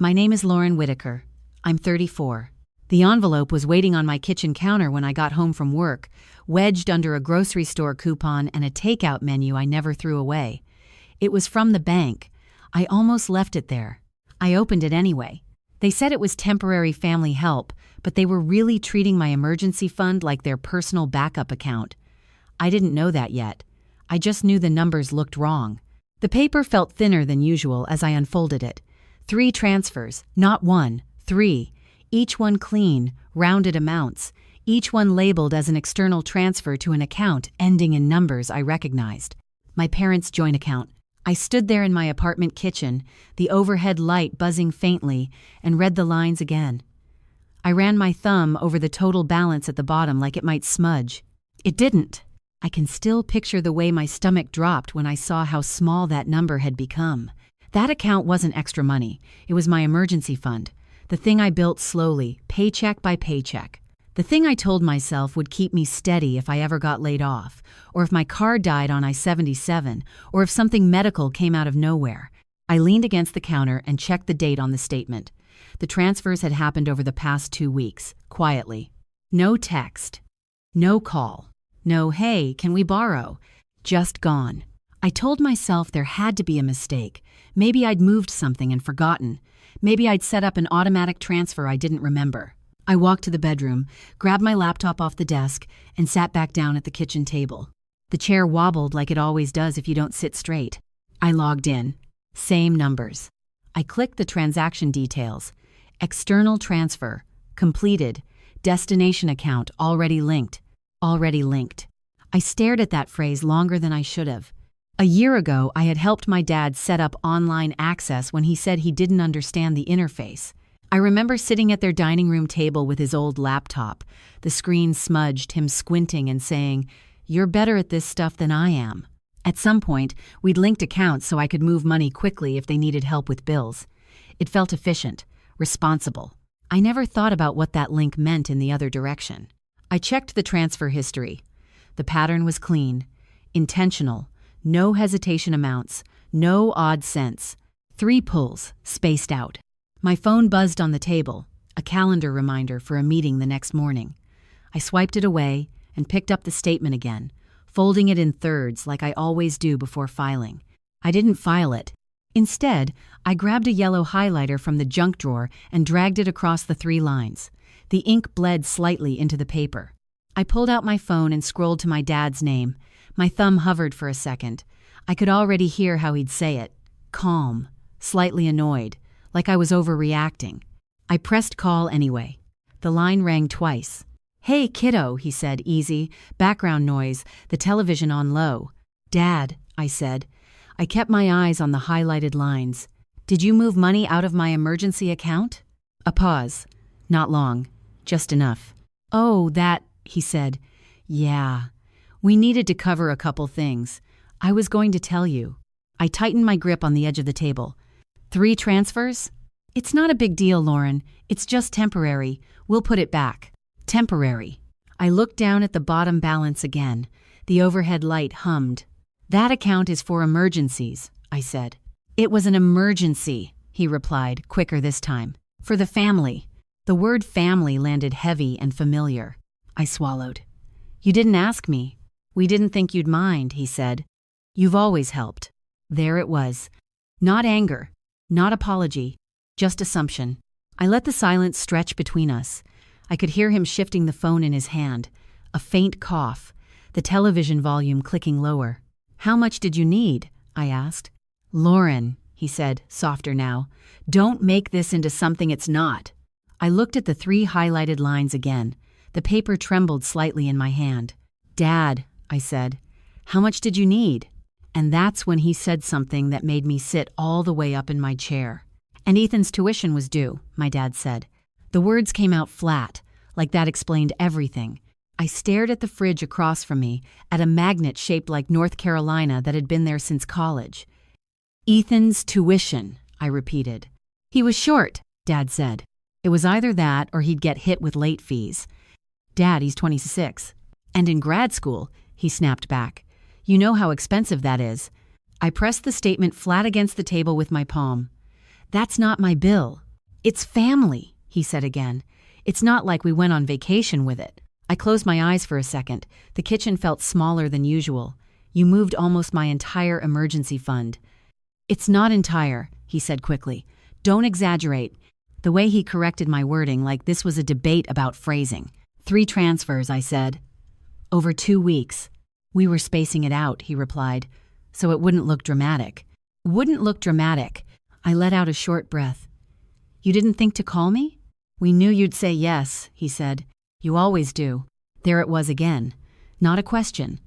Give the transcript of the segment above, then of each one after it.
My name is Lauren Whitaker. I'm 34. The envelope was waiting on my kitchen counter when I got home from work, wedged under a grocery store coupon and a takeout menu I never threw away. It was from the bank. I almost left it there. I opened it anyway. They said it was temporary family help, but they were really treating my emergency fund like their personal backup account. I didn't know that yet. I just knew the numbers looked wrong. The paper felt thinner than usual as I unfolded it. 3 transfers, not 1, 3. Each one clean, rounded amounts, each one labeled as an external transfer to an account ending in numbers I recognized. My parents' joint account. I stood there in my apartment kitchen, the overhead light buzzing faintly, and read the lines again. I ran my thumb over the total balance at the bottom like it might smudge. It didn't. I can still picture the way my stomach dropped when I saw how small that number had become. That account wasn't extra money. It was my emergency fund. The thing I built slowly, paycheck by paycheck. The thing I told myself would keep me steady if I ever got laid off, or if my car died on I-77, or if something medical came out of nowhere. I leaned against the counter and checked the date on the statement. The transfers had happened over the past 2 weeks, quietly. No text. No call. No, hey, can we borrow? Just gone. I told myself there had to be a mistake. Maybe I'd moved something and forgotten. Maybe I'd set up an automatic transfer I didn't remember. I walked to the bedroom, grabbed my laptop off the desk, and sat back down at the kitchen table. The chair wobbled like it always does if you don't sit straight. I logged in. Same numbers. I clicked the transaction details. External transfer. Completed. Destination account already linked. Already linked. I stared at that phrase longer than I should have. A year ago, I had helped my dad set up online access when he said he didn't understand the interface. I remember sitting at their dining room table with his old laptop, the screen smudged, him squinting and saying, "You're better at this stuff than I am." At some point, we'd linked accounts so I could move money quickly if they needed help with bills. It felt efficient, responsible. I never thought about what that link meant in the other direction. I checked the transfer history. The pattern was clean, intentional, no hesitation amounts, no odd cents. 3 pulls, spaced out. My phone buzzed on the table, a calendar reminder for a meeting the next morning. I swiped it away and picked up the statement again, folding it in thirds like I always do before filing. I didn't file it. Instead, I grabbed a yellow highlighter from the junk drawer and dragged it across the 3 lines. The ink bled slightly into the paper. I pulled out my phone and scrolled to my dad's name. My thumb hovered for a second. I could already hear how he'd say it. Calm, slightly annoyed, like I was overreacting. I pressed call anyway. The line rang twice. "Hey, kiddo," he said, easy, background noise, the television on low. "Dad," I said. I kept my eyes on the highlighted lines. "Did you move money out of my emergency account?" A pause. Not long. Just enough. "Oh, that," he said. "Yeah. We needed to cover a couple things. I was going to tell you." I tightened my grip on the edge of the table. 3 transfers? "It's not a big deal, Lauren. It's just temporary. We'll put it back." Temporary. I looked down at the bottom balance again. The overhead light hummed. "That account is for emergencies," I said. "It was an emergency," he replied, quicker this time. "For the family." The word family landed heavy and familiar. I swallowed. "You didn't ask me. We didn't think you'd mind," he said. "You've always helped." There it was. Not anger, not apology, just assumption. I let the silence stretch between us. I could hear him shifting the phone in his hand, a faint cough, the television volume clicking lower. "How much did you need?" I asked. "Lauren," he said, softer now, "don't make this into something it's not." I looked at the 3 highlighted lines again. The paper trembled slightly in my hand. "Dad," I said, "how much did you need?" And that's when he said something that made me sit all the way up in my chair. "And Ethan's tuition was due," my dad said. The words came out flat, like that explained everything. I stared at the fridge across from me, at a magnet shaped like North Carolina that had been there since college. "Ethan's tuition," I repeated. "He was short," Dad said. It was either that or he'd get hit with late fees. "Dad, he's 26. And in grad school," he snapped back. "You know how expensive that is." I pressed the statement flat against the table with my palm. "That's not my bill," It's family, he said again. It's not like we went on vacation with it. I closed my eyes for a second. The kitchen felt smaller than usual. You moved almost my entire emergency fund. It's not entire, he said quickly. Don't exaggerate. The way he corrected my wording like this was a debate about phrasing. 3 transfers, I said. Over 2 weeks. We were spacing it out, he replied, so it wouldn't look dramatic. Wouldn't look dramatic. I let out a short breath. You didn't think to call me? We knew you'd say yes, he said. You always do. There it was again. Not a question.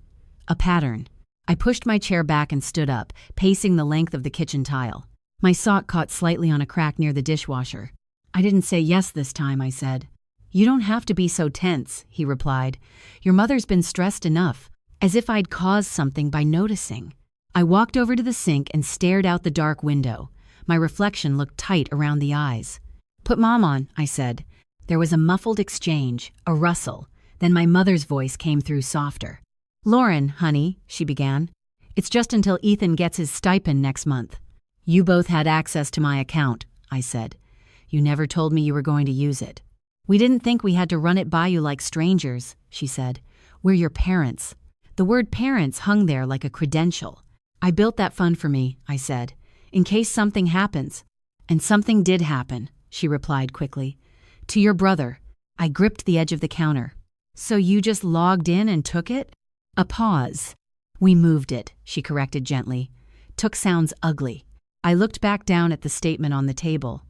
A pattern. I pushed my chair back and stood up, pacing the length of the kitchen tile. My sock caught slightly on a crack near the dishwasher. I didn't say yes this time, I said. You don't have to be so tense, he replied. Your mother's been stressed enough, as if I'd caused something by noticing. I walked over to the sink and stared out the dark window. My reflection looked tight around the eyes. Put Mom on, I said. There was a muffled exchange, a rustle. Then my mother's voice came through softer. Lauren, honey, she began. It's just until Ethan gets his stipend next month. You both had access to my account, I said. You never told me you were going to use it. We didn't think we had to run it by you like strangers, she said. We're your parents. The word parents hung there like a credential. I built that fund for me, I said, in case something happens. And something did happen, she replied quickly. To your brother. I gripped the edge of the counter. So you just logged in and took it? A pause. We moved it, she corrected gently. Took sounds ugly. I looked back down at the statement on the table.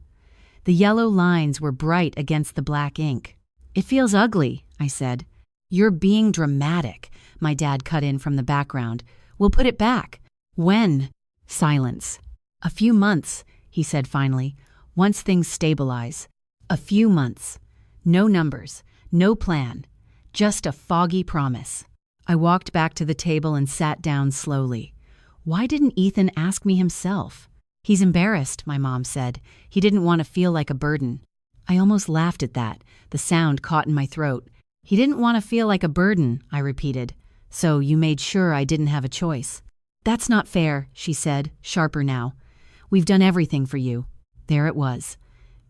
The yellow lines were bright against the black ink. It feels ugly, I said. You're being dramatic, my dad cut in from the background. We'll put it back. When? Silence. A few months, he said finally, once things stabilize. A few months. No numbers, no plan, just a foggy promise. I walked back to the table and sat down slowly. Why didn't Ethan ask me himself? He's embarrassed, my mom said. He didn't want to feel like a burden. I almost laughed at that. The sound caught in my throat. He didn't want to feel like a burden, I repeated. So you made sure I didn't have a choice. That's not fair, she said, sharper now. We've done everything for you. There it was.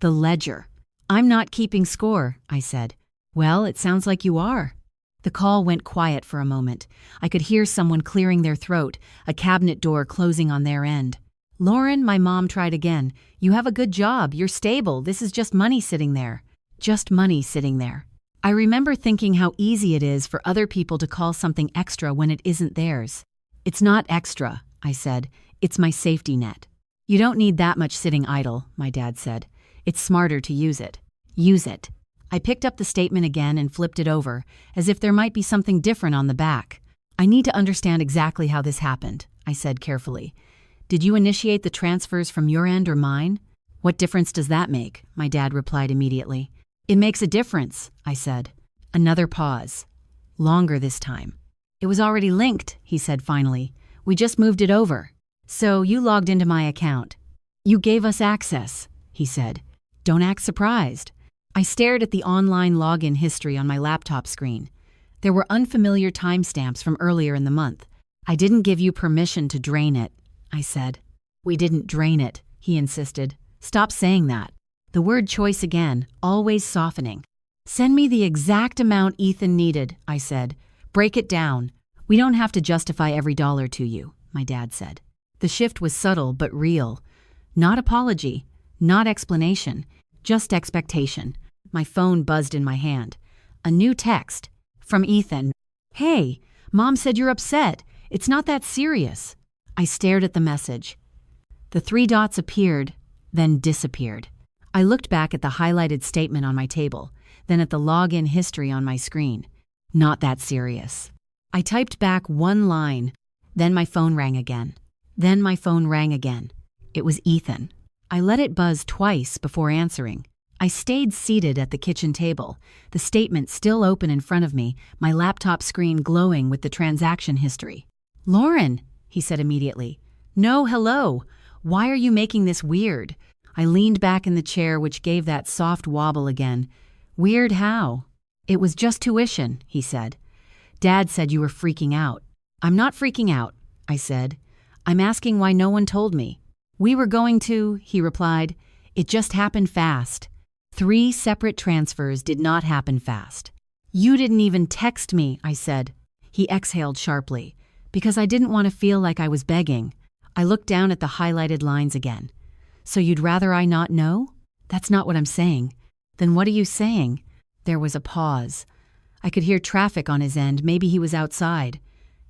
The ledger. I'm not keeping score, I said. Well, it sounds like you are. The call went quiet for a moment. I could hear someone clearing their throat, a cabinet door closing on their end. Lauren, my mom tried again. You have a good job. You're stable. This is just money sitting there. Just money sitting there. I remember thinking how easy it is for other people to call something extra when it isn't theirs. It's not extra, I said. It's my safety net. You don't need that much sitting idle, my dad said. It's smarter to use it. Use it. I picked up the statement again and flipped it over, as if there might be something different on the back. I need to understand exactly how this happened, I said carefully. Did you initiate the transfers from your end or mine? What difference does that make? My dad replied immediately. It makes a difference, I said. Another pause. Longer this time. It was already linked, he said finally. We just moved it over. So you logged into my account. You gave us access, he said. Don't act surprised. I stared at the online login history on my laptop screen. There were unfamiliar timestamps from earlier in the month. I didn't give you permission to drain it, I said. We didn't drain it, he insisted. Stop saying that. The word choice again, always softening. Send me the exact amount Ethan needed, I said. Break it down. We don't have to justify every dollar to you, my dad said. The shift was subtle but real. Not apology, not explanation, just expectation. My phone buzzed in my hand. A new text. From Ethan. Hey, Mom said you're upset. It's not that serious. I stared at the message. The 3 dots appeared, then disappeared. I looked back at the highlighted statement on my table, then at the login history on my screen. Not that serious. I typed back 1 line. Then my phone rang again. Then my phone rang again. It was Ethan. I let it buzz twice before answering. I stayed seated at the kitchen table, the statement still open in front of me, my laptop screen glowing with the transaction history. Lauren, he said immediately. No, hello. Why are you making this weird? I leaned back in the chair, which gave that soft wobble again. Weird how? It was just tuition, he said. Dad said you were freaking out. I'm not freaking out, I said. I'm asking why no one told me. We were going to, he replied. It just happened fast. 3 separate transfers did not happen fast. You didn't even text me, I said. He exhaled sharply. Because I didn't want to feel like I was begging. I looked down at the highlighted lines again. So you'd rather I not know? That's not what I'm saying. Then what are you saying? There was a pause. I could hear traffic on his end. Maybe he was outside.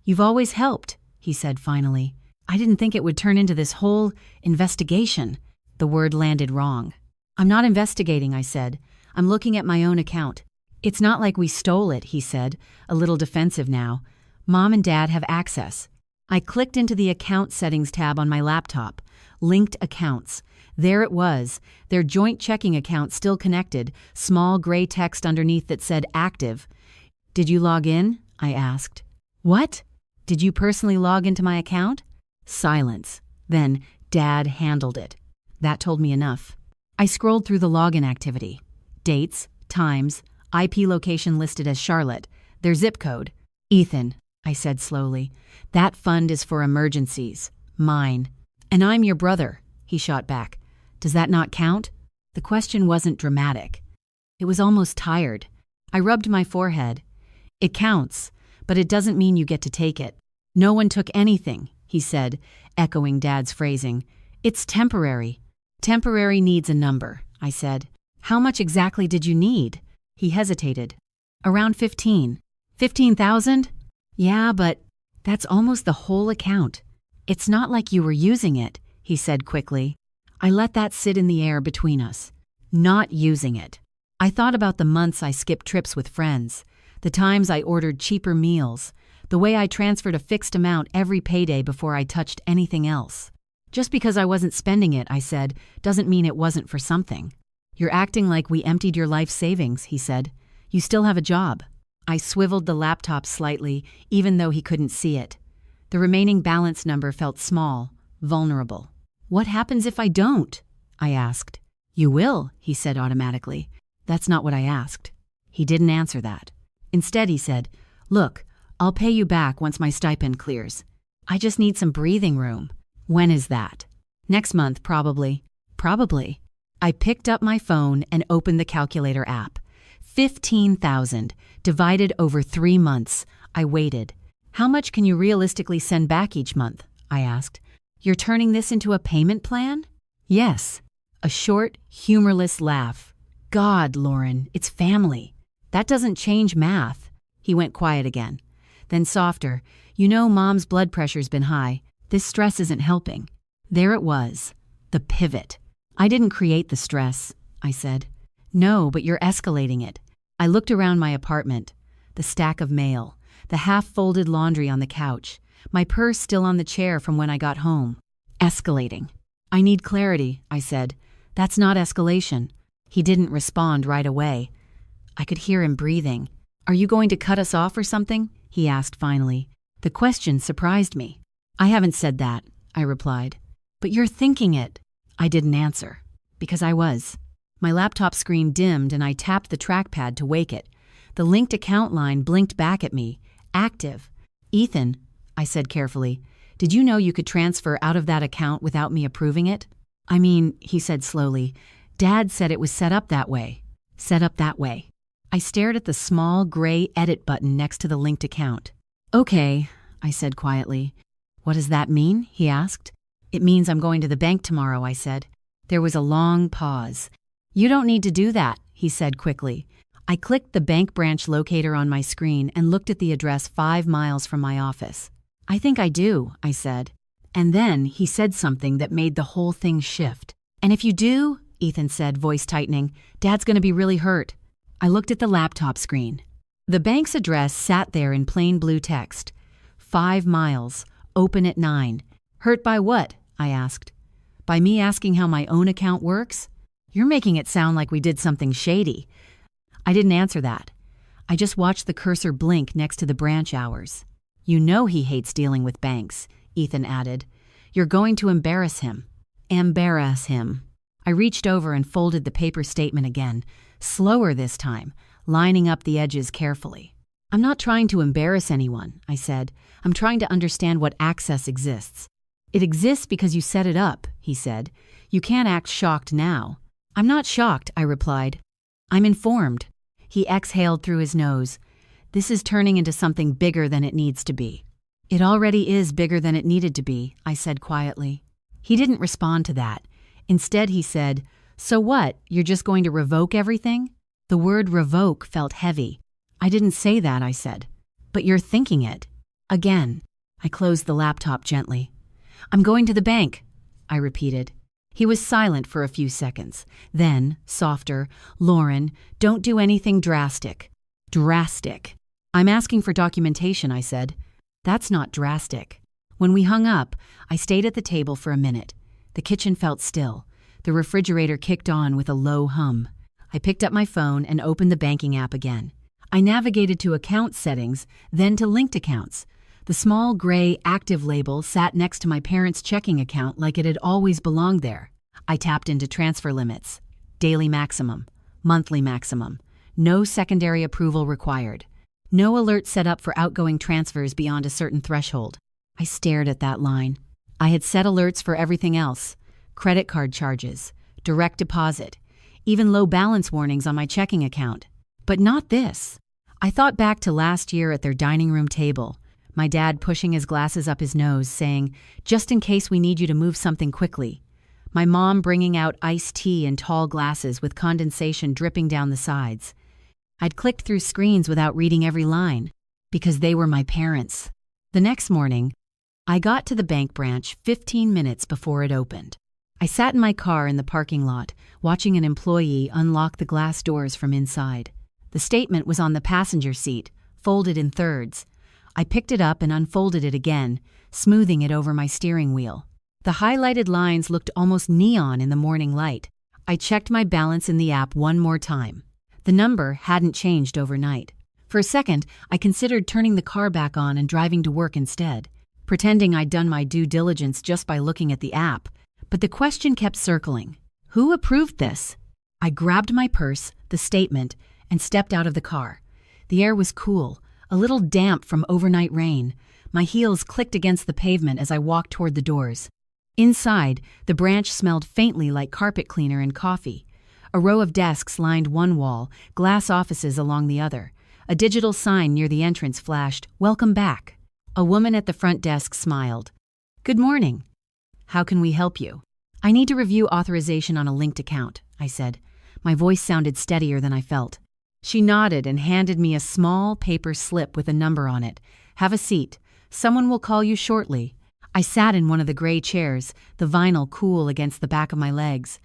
You've always helped, he said finally. I didn't think it would turn into this whole investigation. The word landed wrong. I'm not investigating, I said. I'm looking at my own account. It's not like we stole it, he said, a little defensive now. Mom and Dad have access. I clicked into the account settings tab on my laptop. Linked accounts. There it was, their joint checking account still connected, small gray text underneath that said active. Did you log in? I asked. What? Did you personally log into my account? Silence. Then, Dad handled it. That told me enough. I scrolled through the login activity. Dates, times, IP location listed as Charlotte, their zip code. Ethan, I said slowly, that fund is for emergencies. Mine. And I'm your brother, he shot back. Does that not count? The question wasn't dramatic. It was almost tired. I rubbed my forehead. It counts, but it doesn't mean you get to take it. No one took anything, he said, echoing Dad's phrasing. It's temporary. Temporary needs a number, I said. How much exactly did you need? He hesitated. Around 15. 15,000? Yeah, but that's almost the whole account. It's not like you were using it, he said quickly. I let that sit in the air between us. Not using it. I thought about the months I skipped trips with friends, the times I ordered cheaper meals, the way I transferred a fixed amount every payday before I touched anything else. Just because I wasn't spending it, I said, doesn't mean it wasn't for something. You're acting like we emptied your life savings, he said. You still have a job. I swiveled the laptop slightly, even though he couldn't see it. The remaining balance number felt small, vulnerable. What happens if I don't? I asked. You will, he said automatically. That's not what I asked. He didn't answer that. Instead, he said, look, I'll pay you back once my stipend clears. I just need some breathing room. When is that? Next month, probably. Probably. I picked up my phone and opened the calculator app. 15,000 divided over 3 months. I waited. How much can you realistically send back each month? I asked. You're turning this into a payment plan? Yes. A short, humorless laugh. God, Lauren, it's family. That doesn't change math. He went quiet again. Then softer. You know Mom's blood pressure's been high. This stress isn't helping. There it was. The pivot. I didn't create the stress, I said. No, but you're escalating it. I looked around my apartment. The stack of mail. The half-folded laundry on the couch. My purse still on the chair from when I got home. Escalating. I need clarity, I said. That's not escalation. He didn't respond right away. I could hear him breathing. Are you going to cut us off or something? He asked finally. The question surprised me. I haven't said that, I replied. But you're thinking it. I didn't answer. Because I was. My laptop screen dimmed and I tapped the trackpad to wake it. The linked account line blinked back at me. Active. Ethan, I said carefully, did you know you could transfer out of that account without me approving it? I mean, he said slowly, Dad said it was set up that way. Set up that way. I stared at the small gray edit button next to the linked account. Okay, I said quietly. What does that mean? He asked. It means I'm going to the bank tomorrow, I said. There was a long pause. You don't need to do that, he said quickly. I clicked the bank branch locator on my screen and looked at the address 5 miles from my office. I think I do, I said. And then he said something that made the whole thing shift. And if you do, Ethan said, voice tightening, Dad's going to be really hurt. I looked at the laptop screen. The bank's address sat there in plain blue text. 5 miles, open at 9. Hurt by what? I asked. By me asking how my own account works? You're making it sound like we did something shady. I didn't answer that. I just watched the cursor blink next to the branch hours. You know he hates dealing with banks, Ethan added. You're going to embarrass him. Embarrass him. I reached over and folded the paper statement again, slower this time, lining up the edges carefully. I'm not trying to embarrass anyone, I said. I'm trying to understand what access exists. It exists because you set it up, he said. You can't act shocked now. I'm not shocked, I replied. I'm informed. He exhaled through his nose. This is turning into something bigger than it needs to be. It already is bigger than it needed to be, I said quietly. He didn't respond to that. Instead, he said, So what, you're just going to revoke everything? The word revoke felt heavy. I didn't say that, I said. But you're thinking it. Again. I closed the laptop gently. I'm going to the bank, I repeated. He was silent for a few seconds. Then, softer, Lauren, don't do anything drastic. Drastic. I'm asking for documentation, I said. That's not drastic. When we hung up, I stayed at the table for a minute. The kitchen felt still. The refrigerator kicked on with a low hum. I picked up my phone and opened the banking app again. I navigated to account settings, then to linked accounts. The small gray active label sat next to my parents' checking account like it had always belonged there. I tapped into transfer limits. Daily maximum. Monthly maximum. No secondary approval required. No alert set up for outgoing transfers beyond a certain threshold. I stared at that line. I had set alerts for everything else. Credit card charges, direct deposit, even low balance warnings on my checking account. But not this. I thought back to last year at their dining room table. My dad pushing his glasses up his nose, saying, just in case we need you to move something quickly. My mom bringing out iced tea in tall glasses with condensation dripping down the sides. I'd clicked through screens without reading every line, because they were my parents. The next morning, I got to the bank branch 15 minutes before it opened. I sat in my car in the parking lot, watching an employee unlock the glass doors from inside. The statement was on the passenger seat, folded in thirds. I picked it up and unfolded it again, smoothing it over my steering wheel. The highlighted lines looked almost neon in the morning light. I checked my balance in the app one more time. The number hadn't changed overnight. For a second, I considered turning the car back on and driving to work instead, pretending I'd done my due diligence just by looking at the app. But the question kept circling. Who approved this? I grabbed my purse, the statement, and stepped out of the car. The air was cool, a little damp from overnight rain. My heels clicked against the pavement as I walked toward the doors. Inside, the branch smelled faintly like carpet cleaner and coffee. A row of desks lined one wall, glass offices along the other. A digital sign near the entrance flashed, "Welcome back." A woman at the front desk smiled. "Good morning. How can we help you?" "I need to review authorization on a linked account," I said. My voice sounded steadier than I felt. She nodded and handed me a small paper slip with a number on it. "Have a seat. Someone will call you shortly." I sat in one of the gray chairs, the vinyl cool against the back of my legs.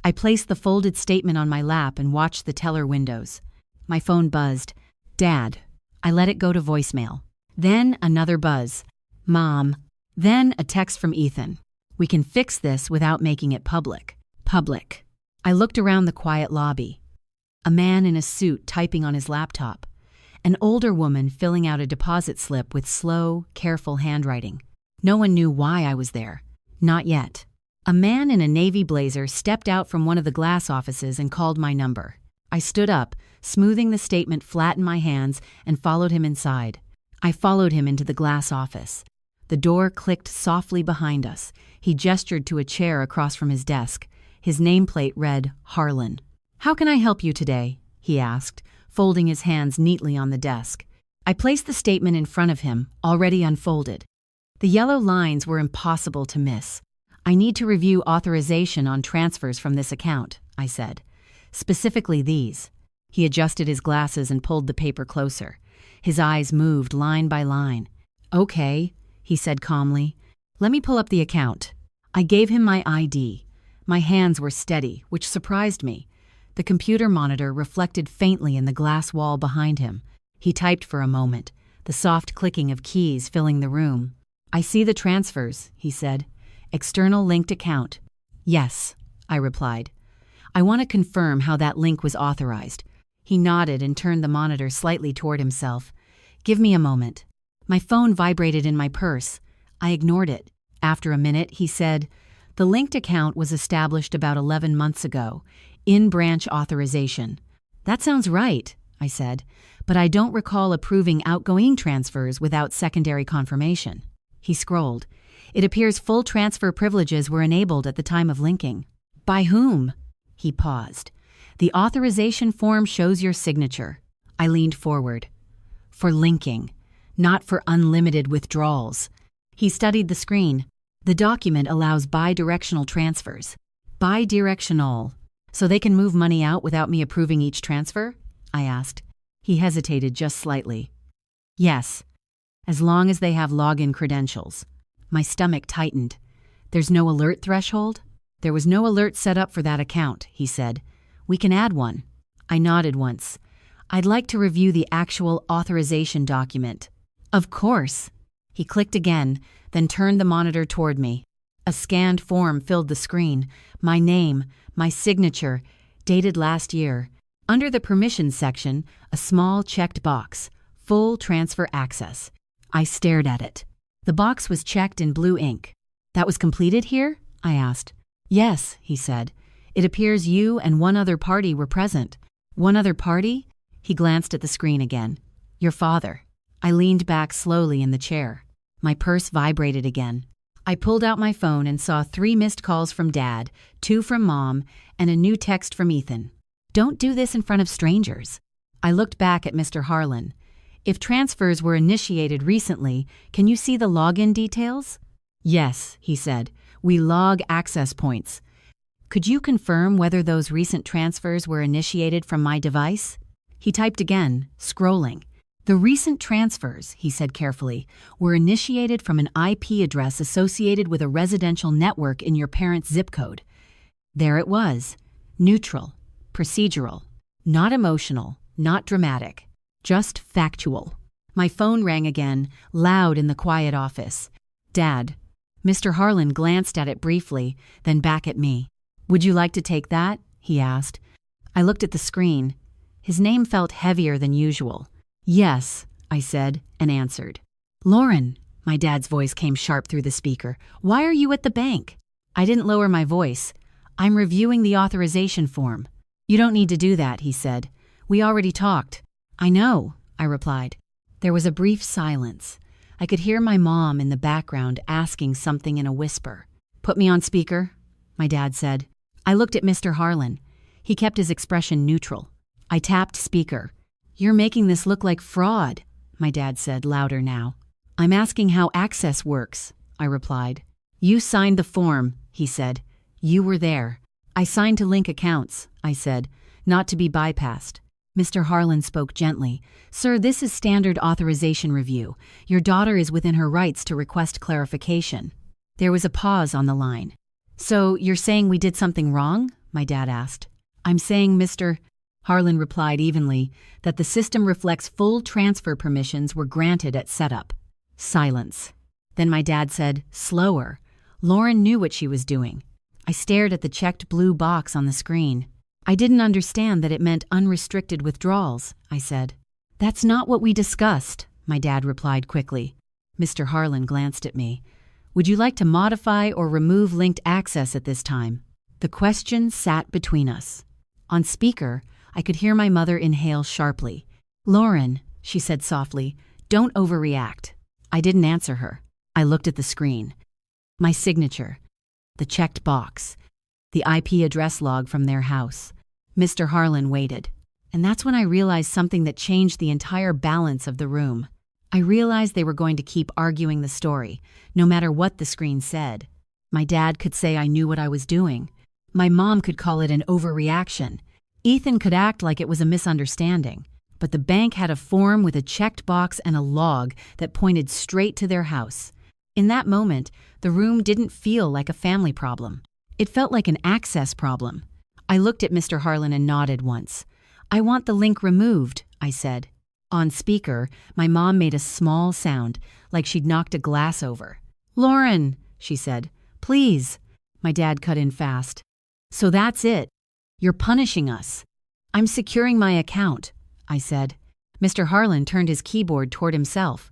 I placed the folded statement on my lap and watched the teller windows. My phone buzzed. "Dad." I let it go to voicemail. Then another buzz. "Mom." Then a text from Ethan. "We can fix this without making it public." Public. I looked around the quiet lobby. A man in a suit typing on his laptop. An older woman filling out a deposit slip with slow, careful handwriting. No one knew why I was there. Not yet. A man in a navy blazer stepped out from one of the glass offices and called my number. I stood up, smoothing the statement flat in my hands, and followed him inside. I followed him into the glass office. The door clicked softly behind us. He gestured to a chair across from his desk. His nameplate read, "Harlan." "How can I help you today?" he asked, folding his hands neatly on the desk. I placed the statement in front of him, already unfolded. The yellow lines were impossible to miss. "I need to review authorization on transfers from this account," I said. "Specifically these." He adjusted his glasses and pulled the paper closer. His eyes moved line by line. "Okay," he said calmly. "Let me pull up the account." I gave him my ID. My hands were steady, which surprised me. The computer monitor reflected faintly in the glass wall behind him. He typed for a moment, the soft clicking of keys filling the room. "I see the transfers," he said. "External linked account." "Yes," I replied. "I want to confirm how that link was authorized." He nodded and turned the monitor slightly toward himself. "Give me a moment." My phone vibrated in my purse. I ignored it. After a minute, he said, "The linked account was established about 11 months ago. In-branch authorization." "That sounds right," I said, "but I don't recall approving outgoing transfers without secondary confirmation." He scrolled. It appears full transfer privileges were enabled at the time of linking. By whom? He paused. The authorization form shows your signature. I leaned forward. For linking, not for unlimited withdrawals. He studied the screen. The document allows bi-directional transfers. Bi-directional. So they can move money out without me approving each transfer? I asked. He hesitated just slightly. Yes, as long as they have login credentials. My stomach tightened. There's no alert threshold? There was no alert set up for that account, he said. We can add one. I nodded once. I'd like to review the actual authorization document. Of course. He clicked again, then turned the monitor toward me. A scanned form filled the screen. My name, my signature, dated last year. Under the permissions section, a small checked box. Full transfer access. I stared at it. The box was checked in blue ink. That was completed here? I asked. Yes, he said. It appears you and one other party were present. One other party? He glanced at the screen again. Your father. I leaned back slowly in the chair. My purse vibrated again. I pulled out my phone and saw 3 missed calls from Dad, 2 from Mom, and a new text from Ethan. Don't do this in front of strangers. I looked back at Mr. Harlan. If transfers were initiated recently, can you see the login details? Yes, he said. We log access points. Could you confirm whether those recent transfers were initiated from my device? He typed again, scrolling. The recent transfers, he said carefully, were initiated from an IP address associated with a residential network in your parents' zip code. There it was. Neutral. Procedural. Not emotional. Not dramatic. Just factual. My phone rang again, loud in the quiet office. Dad. Mr. Harlan glanced at it briefly, then back at me. Would you like to take that? He asked. I looked at the screen. His name felt heavier than usual. Yes, I said, and answered. Lauren, my dad's voice came sharp through the speaker. Why are you at the bank? I didn't lower my voice. I'm reviewing the authorization form. You don't need to do that, he said. We already talked. I know, I replied. There was a brief silence. I could hear my mom in the background asking something in a whisper. Put me on speaker, my dad said. I looked at Mr. Harlan. He kept his expression neutral. I tapped speaker. You're making this look like fraud, my dad said, louder now. I'm asking how access works, I replied. You signed the form, he said. You were there. I signed to link accounts, I said, not to be bypassed. Mr. Harlan spoke gently. Sir, this is standard authorization review. Your daughter is within her rights to request clarification. There was a pause on the line. So, you're saying we did something wrong? My dad asked. I'm saying, Mr. Harlan replied evenly, that the system reflects full transfer permissions were granted at setup. Silence. Then my dad said, slower. Lauren knew what she was doing. I stared at the checked blue box on the screen. I didn't understand that it meant unrestricted withdrawals, I said. That's not what we discussed, my dad replied quickly. Mr. Harlan glanced at me. Would you like to modify or remove linked access at this time? The question sat between us. On speaker, I could hear my mother inhale sharply. Lauren, she said softly, don't overreact. I didn't answer her. I looked at the screen. My signature. The checked box. The IP address log from their house. Mr. Harlan waited. And that's when I realized something that changed the entire balance of the room. I realized they were going to keep arguing the story, no matter what the screen said. My dad could say I knew what I was doing. My mom could call it an overreaction. Ethan could act like it was a misunderstanding. But the bank had a form with a checked box and a log that pointed straight to their house. In that moment, the room didn't feel like a family problem. It felt like an access problem. I looked at Mr. Harlan and nodded once. I want the link removed, I said. On speaker, my mom made a small sound, like she'd knocked a glass over. Lauren, she said, please. My dad cut in fast. So that's it. You're punishing us. I'm securing my account, I said. Mr. Harlan turned his keyboard toward himself.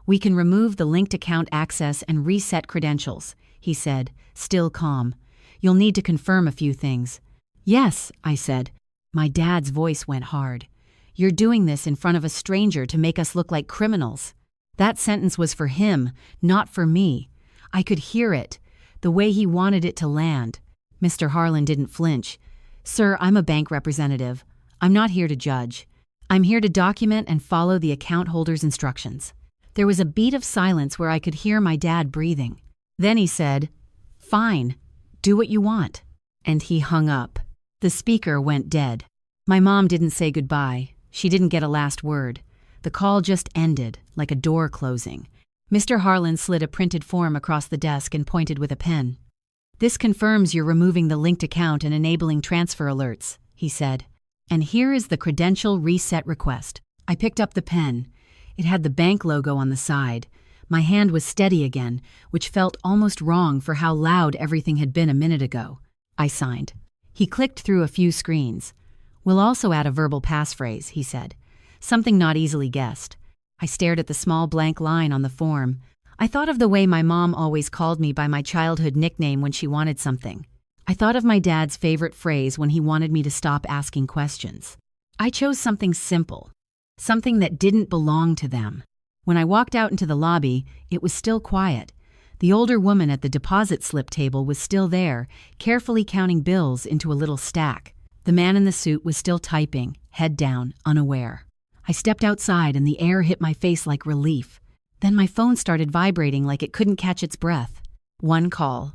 We can remove the linked account access and reset credentials, he said, still calm. You'll need to confirm a few things. Yes, I said. My dad's voice went hard. You're doing this in front of a stranger to make us look like criminals. That sentence was for him, not for me. I could hear it, the way he wanted it to land. Mr. Harlan didn't flinch. "Sir, I'm a bank representative. I'm not here to judge. I'm here to document and follow the account holder's instructions." There was a beat of silence where I could hear my dad breathing. Then he said, "Fine, do what you want." And he hung up. The speaker went dead. My mom didn't say goodbye. She didn't get a last word. The call just ended, like a door closing. Mr. Harlan slid a printed form across the desk and pointed with a pen. "This confirms you're removing the linked account and enabling transfer alerts," he said. "And here is the credential reset request." I picked up the pen. It had the bank logo on the side. My hand was steady again, which felt almost wrong for how loud everything had been a minute ago. I signed. He clicked through a few screens. "We'll also add a verbal passphrase," he said. Something not easily guessed. I stared at the small blank line on the form. I thought of the way my mom always called me by my childhood nickname when she wanted something. I thought of my dad's favorite phrase when he wanted me to stop asking questions. I chose something simple, something that didn't belong to them. When I walked out into the lobby, it was still quiet. The older woman at the deposit slip table was still there, carefully counting bills into a little stack. The man in the suit was still typing, head down, unaware. I stepped outside and the air hit my face like relief. Then my phone started vibrating like it couldn't catch its breath. One call.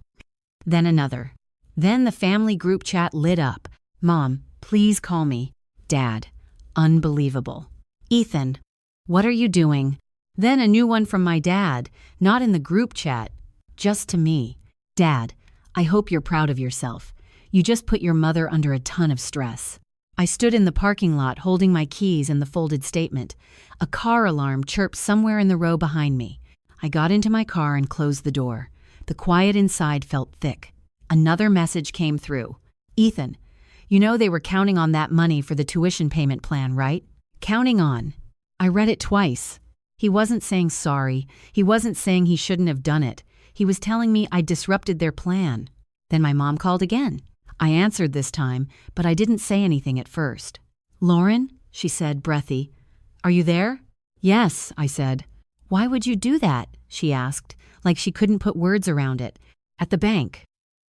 Then another. Then the family group chat lit up. "Mom, please call me." "Dad." Unbelievable. "Ethan, what are you doing?" Then a new one from my dad, not in the group chat, just to me. "Dad, I hope you're proud of yourself. You just put your mother under a ton of stress." I stood in the parking lot holding my keys and the folded statement. A car alarm chirped somewhere in the row behind me. I got into my car and closed the door. The quiet inside felt thick. Another message came through. "Ethan, you know they were counting on that money for the tuition payment plan, right?" "Counting on." I read it twice. He wasn't saying sorry. He wasn't saying he shouldn't have done it. He was telling me I disrupted their plan. Then my mom called again. I answered this time, but I didn't say anything at first. "Lauren," she said, breathy. "Are you there?" "Yes," I said. "Why would you do that?" she asked, like she couldn't put words around it. "At the bank.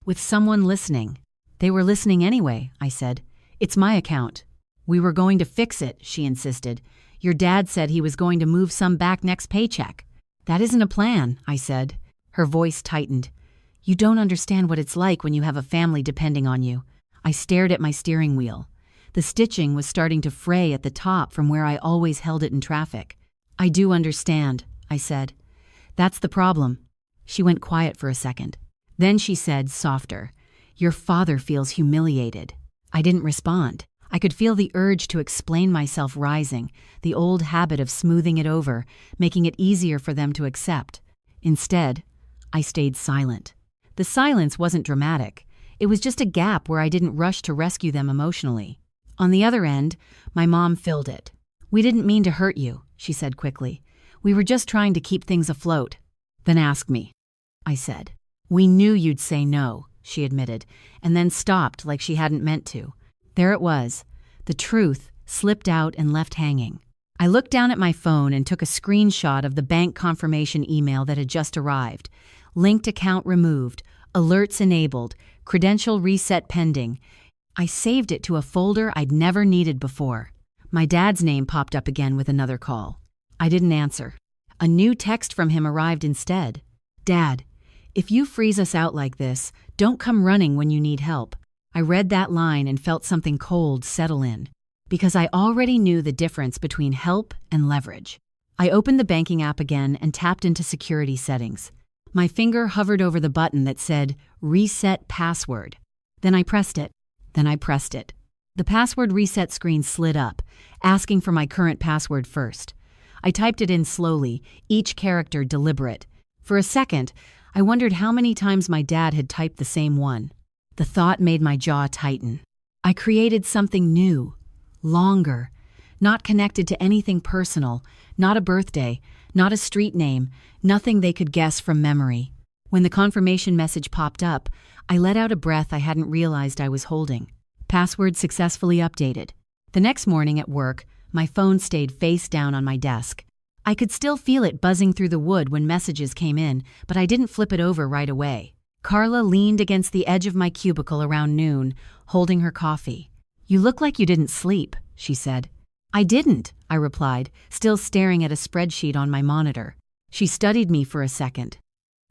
With someone listening." "They were listening anyway," I said. "It's my account." "We were going to fix it," she insisted. "Your dad said he was going to move some back next paycheck." "That isn't a plan," I said. Her voice tightened. "You don't understand what it's like when you have a family depending on you." I stared at my steering wheel. The stitching was starting to fray at the top from where I always held it in traffic. "I do understand," I said. "That's the problem." She went quiet for a second. Then she said, softer, "Your father feels humiliated." I didn't respond. I could feel the urge to explain myself rising, the old habit of smoothing it over, making it easier for them to accept. Instead, I stayed silent. The silence wasn't dramatic. It was just a gap where I didn't rush to rescue them emotionally. On the other end, my mom filled it. "We didn't mean to hurt you," she said quickly. "We were just trying to keep things afloat." "Then ask me," I said. "We knew you'd say no," she admitted, and then stopped like she hadn't meant to. There it was. The truth slipped out and left hanging. I looked down at my phone and took a screenshot of the bank confirmation email that had just arrived. Linked account removed, alerts enabled, credential reset pending. I saved it to a folder I'd never needed before. My dad's name popped up again with another call. I didn't answer. A new text from him arrived instead. "Dad, if you freeze us out like this, don't come running when you need help." I read that line and felt something cold settle in, because I already knew the difference between help and leverage. I opened the banking app again and tapped into security settings. My finger hovered over the button that said, "Reset Password." Then I pressed it. The password reset screen slid up, asking for my current password first. I typed it in slowly, each character deliberate. For a second, I wondered how many times my dad had typed the same one. The thought made my jaw tighten. I created something new, longer, not connected to anything personal, not a birthday, not a street name, nothing they could guess from memory. When the confirmation message popped up, I let out a breath I hadn't realized I was holding. Password successfully updated. The next morning at work, my phone stayed face down on my desk. I could still feel it buzzing through the wood when messages came in, but I didn't flip it over right away. Carla leaned against the edge of my cubicle around noon, holding her coffee. "You look like you didn't sleep," she said. "I didn't," I replied, still staring at a spreadsheet on my monitor. She studied me for a second.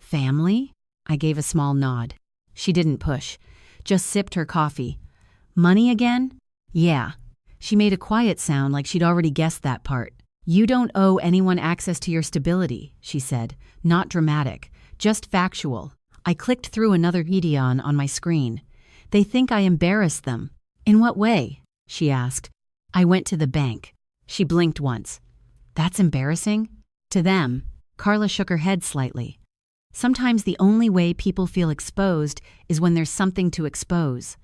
"Family?" I gave a small nod. She didn't push, just sipped her coffee. "Money again?" "Yeah." She made a quiet sound like she'd already guessed that part. "You don't owe anyone access to your stability," she said, not dramatic, just factual. I clicked through another video on my screen. "They think I embarrassed them." "In what way?" she asked. "I went to the bank." She blinked once. "That's embarrassing?" "To them." Carla shook her head slightly. "Sometimes the only way people feel exposed is when there's something to expose."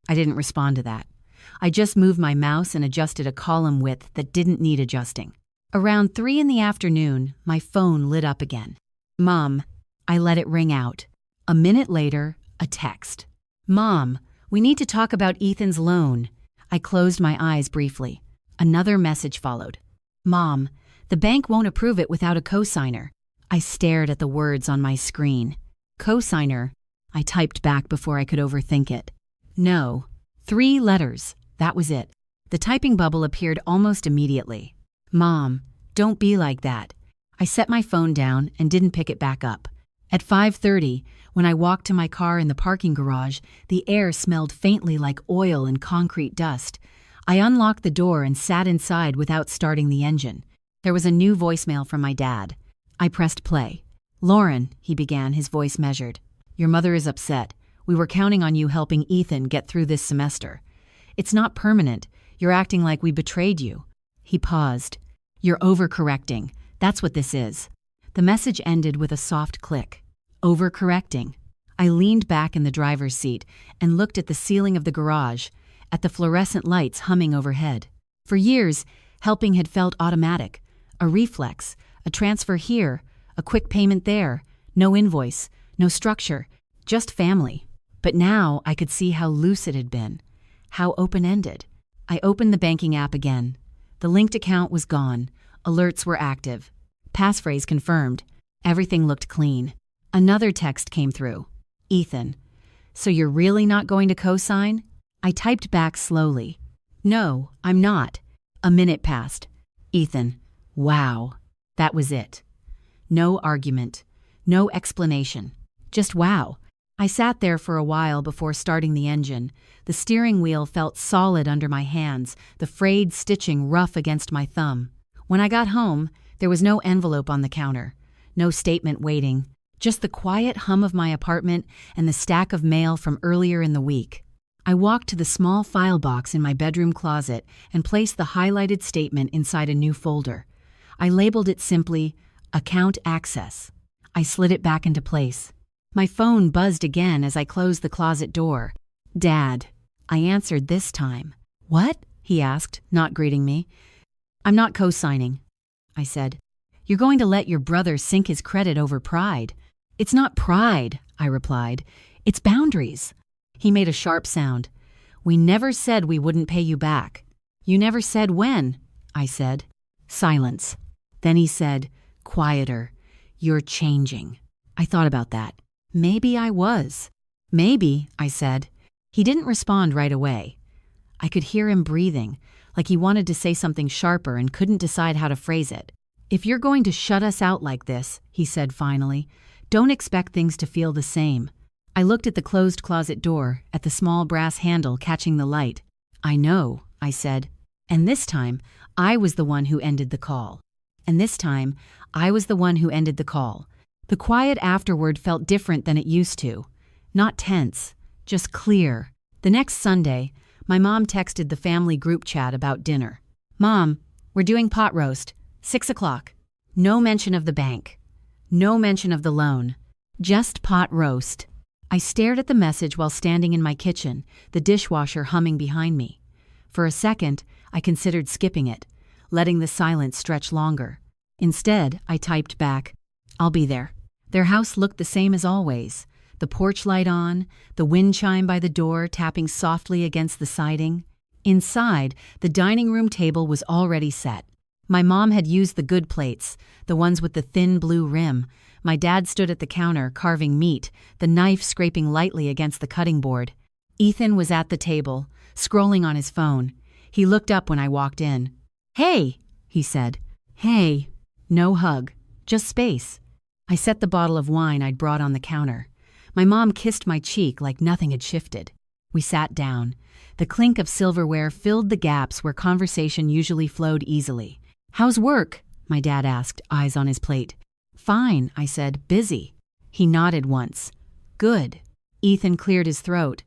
I didn't respond to that. I just moved my mouse and adjusted a column width that didn't need adjusting. Around 3 in the afternoon, my phone lit up again. "Mom." I let it ring out. A minute later, a text. "Mom, we need to talk about Ethan's loan." I closed my eyes briefly. Another message followed. "Mom, the bank won't approve it without a cosigner." I stared at the words on my screen. "Cosigner," I typed back before I could overthink it. "No." 3 letters. That was it. The typing bubble appeared almost immediately. "Mom, don't be like that." I set my phone down and didn't pick it back up. At 5:30, when I walked to my car in the parking garage, the air smelled faintly like oil and concrete dust. I unlocked the door and sat inside without starting the engine. There was a new voicemail from my dad. I pressed play. "Lauren," he began, his voice measured. "Your mother is upset. We were counting on you helping Ethan get through this semester. It's not permanent. You're acting like we betrayed you." He paused. "You're overcorrecting. That's what this is." The message ended with a soft click. Overcorrecting. I leaned back in the driver's seat and looked at the ceiling of the garage, at the fluorescent lights humming overhead. For years, helping had felt automatic. A reflex, a transfer here, a quick payment there, no invoice, no structure, just family. But now I could see how loose it had been, how open-ended. I opened the banking app again. The linked account was gone. Alerts were active. Passphrase confirmed. Everything looked clean. Another text came through. "Ethan, so you're really not going to co-sign?" I typed back slowly. "No, I'm not." A minute passed. "Ethan, wow." That was it. No argument. No explanation. Just wow. I sat there for a while before starting the engine. The steering wheel felt solid under my hands, the frayed stitching rough against my thumb. When I got home, there was no envelope on the counter, no statement waiting, just the quiet hum of my apartment and the stack of mail from earlier in the week. I walked to the small file box in my bedroom closet and placed the highlighted statement inside a new folder. I labeled it simply, "Account Access." I slid it back into place. My phone buzzed again as I closed the closet door. "Dad." I answered this time. "What?" he asked, not greeting me. "I'm not co-signing," I said. "You're going to let your brother sink his credit over pride." "It's not pride," I replied. "It's boundaries." He made a sharp sound. "We never said we wouldn't pay you back." "You never said when," I said. Silence. Then he said, quieter, "You're changing." I thought about that. Maybe I was. "Maybe," I said. He didn't respond right away. I could hear him breathing, like he wanted to say something sharper and couldn't decide how to phrase it. "If you're going to shut us out like this," he said finally, "don't expect things to feel the same." I looked at the closed closet door, at the small brass handle catching the light. "I know," I said. And this time, I was the one who ended the call. And this time, I was the one who ended the call. The quiet afterward felt different than it used to. Not tense, just clear. The next Sunday, my mom texted the family group chat about dinner. "Mom, we're doing pot roast, 6 o'clock. No mention of the bank. No mention of the loan. Just pot roast." I stared at the message while standing in my kitchen, the dishwasher humming behind me. For a second, I considered skipping it, letting the silence stretch longer. Instead, I typed back, "I'll be there." Their house looked the same as always. The porch light on, the wind chime by the door tapping softly against the siding. Inside, the dining room table was already set. My mom had used the good plates, the ones with the thin blue rim. My dad stood at the counter, carving meat, the knife scraping lightly against the cutting board. Ethan was at the table, scrolling on his phone. He looked up when I walked in. "Hey," he said. "Hey." No hug, just space. I set the bottle of wine I'd brought on the counter. My mom kissed my cheek like nothing had shifted. We sat down. The clink of silverware filled the gaps where conversation usually flowed easily. "How's work?" my dad asked, eyes on his plate. "Fine," I said, "busy." He nodded once. "Good." Ethan cleared his throat.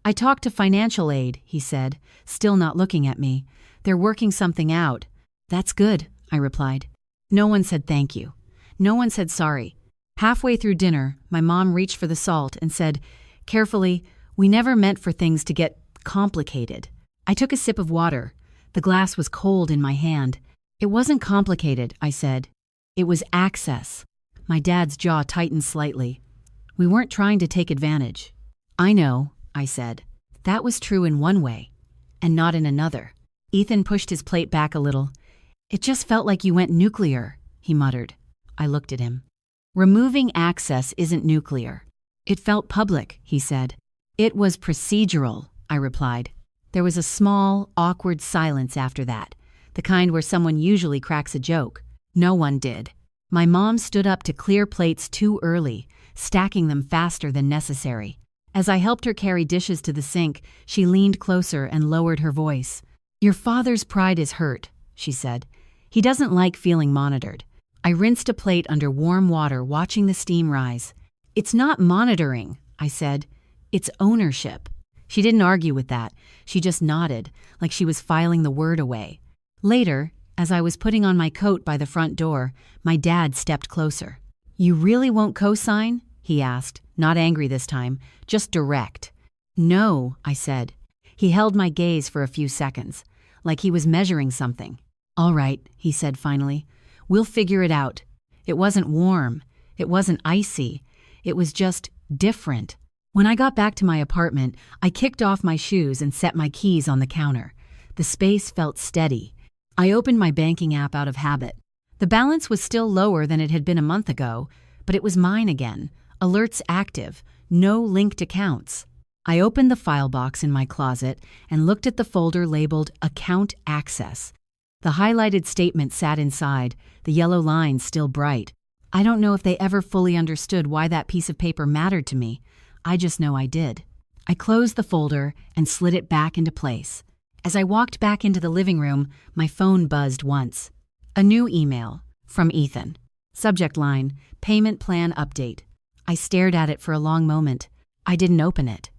"I talked to financial aid," he said, still not looking at me. "They're working something out." "That's good," I replied. No one said thank you. No one said sorry. Halfway through dinner, my mom reached for the salt and said, carefully, "We never meant for things to get complicated." I took a sip of water. The glass was cold in my hand. "It wasn't complicated," I said. "It was access." My dad's jaw tightened slightly. "We weren't trying to take advantage." "I know," I said. "That was true in one way, and not in another." Ethan pushed his plate back a little. "It just felt like you went nuclear," he muttered. I looked at him. "Removing access isn't nuclear." "It felt public," he said. "It was procedural," I replied. There was a small, awkward silence after that, the kind where someone usually cracks a joke. No one did. My mom stood up to clear plates too early, stacking them faster than necessary. As I helped her carry dishes to the sink, she leaned closer and lowered her voice. "Your father's pride is hurt," she said. "He doesn't like feeling monitored." I rinsed a plate under warm water, watching the steam rise. "It's not monitoring," I said. "It's ownership." She didn't argue with that. She just nodded, like she was filing the word away. Later, as I was putting on my coat by the front door, my dad stepped closer. "You really won't co-sign?" he asked, not angry this time, just direct. "No," I said. He held my gaze for a few seconds, like he was measuring something. "All right," he said finally. "We'll figure it out." It wasn't warm. It wasn't icy. It was just different. When I got back to my apartment, I kicked off my shoes and set my keys on the counter. The space felt steady. I opened my banking app out of habit. The balance was still lower than it had been a month ago, but it was mine again. Alerts active. No linked accounts. I opened the file box in my closet and looked at the folder labeled Account Access. The highlighted statement sat inside, the yellow lines still bright. I don't know if they ever fully understood why that piece of paper mattered to me. I just know I did. I closed the folder and slid it back into place. As I walked back into the living room, my phone buzzed once. A new email from Ethan. Subject line, Payment Plan Update. I stared at it for a long moment. I didn't open it.